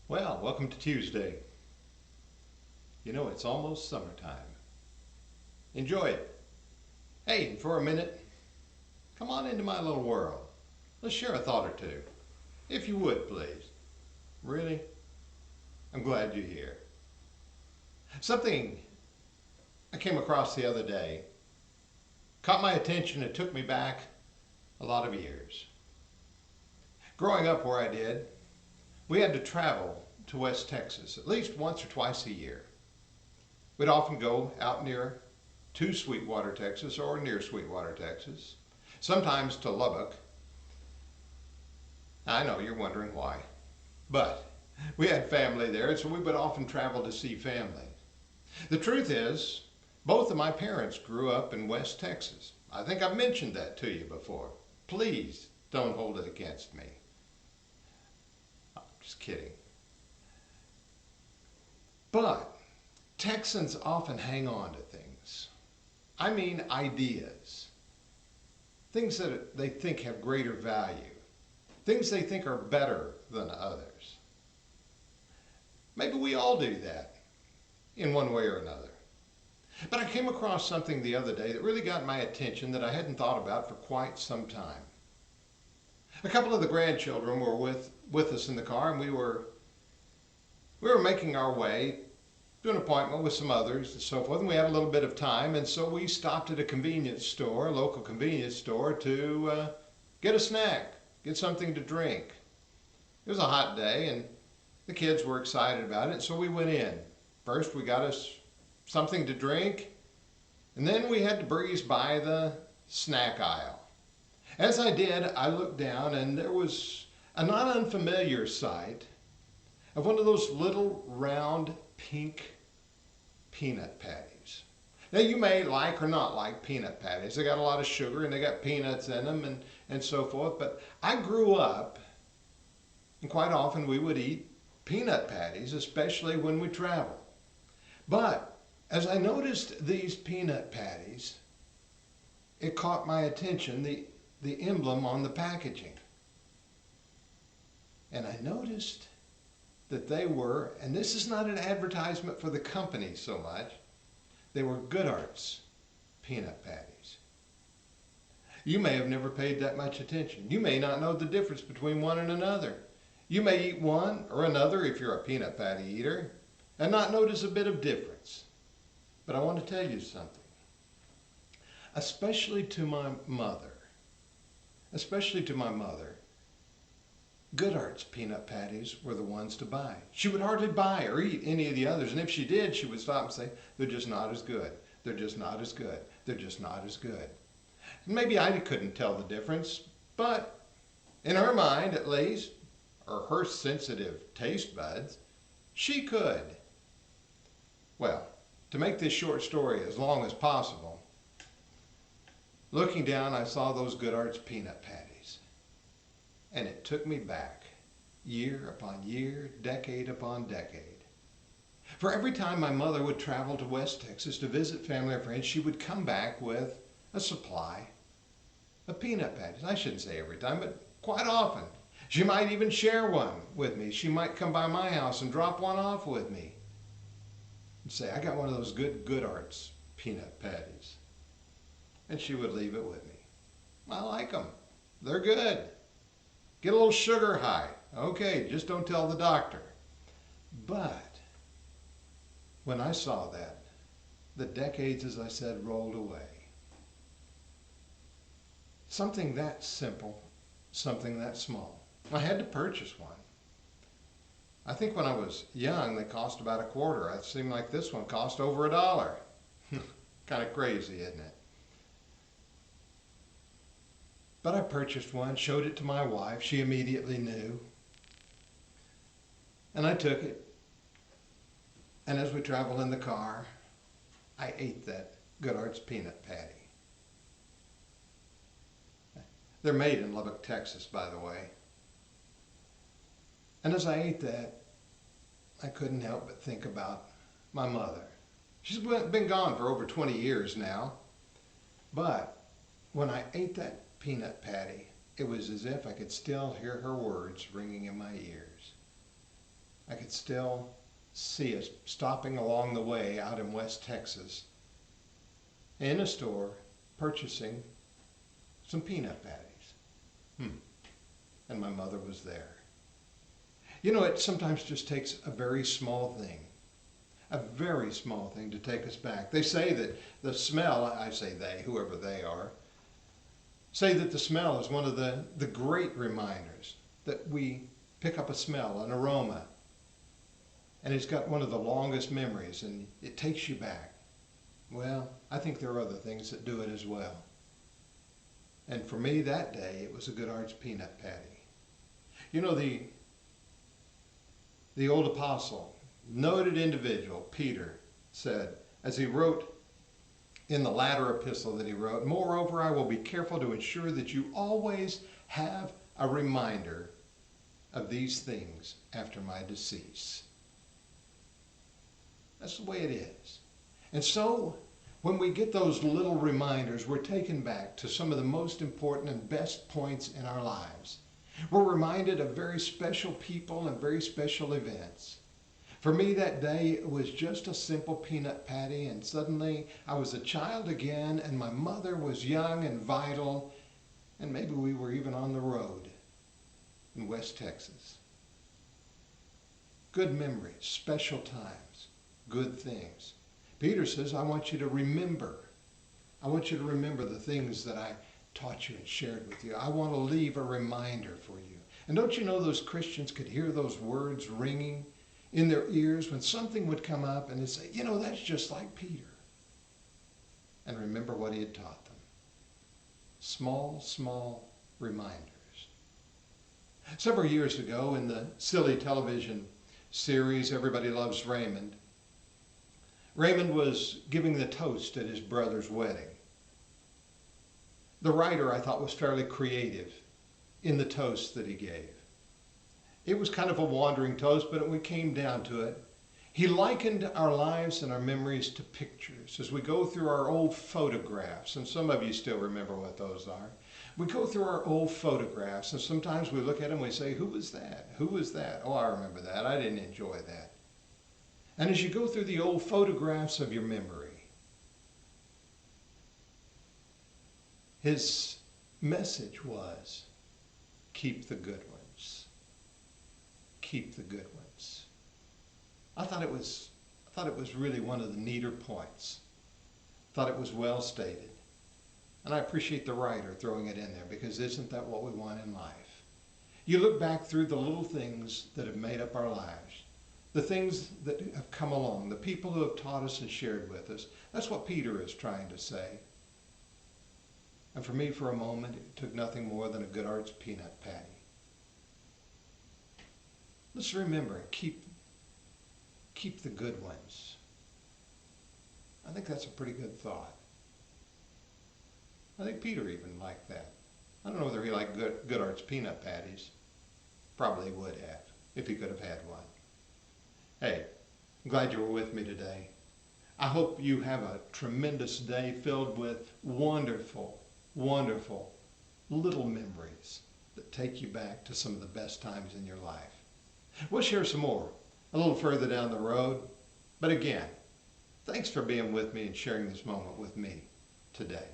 Well, welcome to Tuesday. You know, it's almost summertime. Enjoy it. Hey, and for a minute, come on into my little world. Let's share a thought or two. If you would, please. Really? I'm glad you're here. Something I came across the other day caught my attention and took me back a lot of years. Growing up where I did, we had to travel to West Texas at least once or twice a year. We'd often go out to Sweetwater, Texas, or near Sweetwater, Texas, sometimes to Lubbock. I know you're wondering why, but we had family there, so we would often travel to see family. The truth is, both of my parents grew up in West Texas. I think I've mentioned that to you before. Please don't hold it against me. I'm just kidding. But Texans often hang on to things. I mean ideas. Things that they think have greater value. Things they think are better than others. Maybe we all do that in one way or another. But I came across something the other day that really got my attention that I hadn't thought about for quite some time. A couple of the grandchildren were with us in the car, and we were making our way to an appointment with some others and so forth, and we had a little bit of time, and so we stopped at a convenience store, a local convenience store, to get a snack, get something to drink. It was a hot day, and the kids were excited about it, and so we went in. First, we got us something to drink, and then we had to breeze by the snack aisle. As I did, I looked down, and there was a not unfamiliar sight of one of those little round pink peanut patties. Now, you may like or not like peanut patties. They got a lot of sugar and they got peanuts in them and so forth, but I grew up, and quite often we would eat peanut patties, especially when we traveled. But as I noticed these peanut patties, it caught my attention, the emblem on the packaging. And I noticed that they were, and this is not an advertisement for the company so much, they were Goodhart's peanut patties. You may have never paid that much attention. You may not know the difference between one and another. You may eat one or another if you're a peanut patty eater and not notice a bit of difference. But I want to tell you something. Especially to my mother, Goodhart's peanut patties were the ones to buy. She would hardly buy or eat any of the others, and if she did, she would stop and say, they're just not as good. They're just not as good. They're just not as good. And maybe I couldn't tell the difference, but in her mind at least, or her sensitive taste buds, she could. Well, to make this short story as long as possible, looking down, I saw those Goodhart's peanut patties. And it took me back, year upon year, decade upon decade. For every time my mother would travel to West Texas to visit family or friends, she would come back with a supply of peanut patties. I shouldn't say every time, but quite often. She might even share one with me. She might come by my house and drop one off with me and say, I got one of those good Goodhart's peanut patties. And she would leave it with me. I like them. They're good. Get a little sugar high. Okay, just don't tell the doctor. But when I saw that, the decades, as I said, rolled away. Something that simple, something that small. I had to purchase one. I think when I was young, they cost about a quarter. It seemed like this one cost over $1. Kind of crazy, isn't it? But I purchased one, showed it to my wife. She immediately knew. And I took it. And as we traveled in the car, I ate that Goodhart's peanut patty. They're made in Lubbock, Texas, by the way. And as I ate that, I couldn't help but think about my mother. She's been gone for over 20 years now. But when I ate that peanut patty, it was as if I could still hear her words ringing in my ears. I could still see us stopping along the way out in West Texas in a store purchasing some peanut patties. And my mother was there. You know, it sometimes just takes a very small thing to take us back. They say that the smell, I say they, whoever they are, say that the smell is one of the great reminders that we pick up a smell, an aroma, and it's got one of the longest memories and it takes you back. Well, I think there are other things that do it as well. And for me that day, it was a Goodhart's peanut patty. You know, the old apostle, noted individual, Peter, said, as he wrote in the latter epistle that he wrote, "Moreover, I will be careful to ensure that you always have a reminder of these things after my decease." That's the way it is. And so, when we get those little reminders, we're taken back to some of the most important and best points in our lives. We're reminded of very special people and very special events. For me that day, it was just a simple peanut patty, and suddenly I was a child again, and my mother was young and vital, and maybe we were even on the road in West Texas. Good memories, special times, good things. Peter says, I want you to remember. I want you to remember the things that I taught you and shared with you. I want to leave a reminder for you. And don't you know those Christians could hear those words ringing in their ears when something would come up and they'd say, you know, that's just like Peter. And remember what he had taught them. Small, small reminders. Several years ago in the silly television series Everybody Loves Raymond, Raymond was giving the toast at his brother's wedding. The writer, I thought, was fairly creative in the toast that he gave. It was kind of a wandering toast, but when we came down to it, he likened our lives and our memories to pictures. As we go through our old photographs, and some of you still remember what those are, we go through our old photographs, and sometimes we look at them and we say, who was that? Who was that? Oh, I remember that. I didn't enjoy that. And as you go through the old photographs of your memory, his message was, keep the good ones. Keep the good ones. I thought it was really one of the neater points. I thought it was well stated. And I appreciate the writer throwing it in there, because isn't that what we want in life? You look back through the little things that have made up our lives, the things that have come along, the people who have taught us and shared with us. That's what Peter is trying to say. And for me, for a moment, it took nothing more than a Goodhart's peanut patty. Let's remember and keep the good ones. I think that's a pretty good thought. I think Peter even liked that. I don't know whether he liked Goodhart's peanut patties. Probably would have, if he could have had one. Hey, I'm glad you were with me today. I hope you have a tremendous day filled with wonderful, wonderful little memories that take you back to some of the best times in your life. We'll share some more a little further down the road. But again, thanks for being with me and sharing this moment with me today.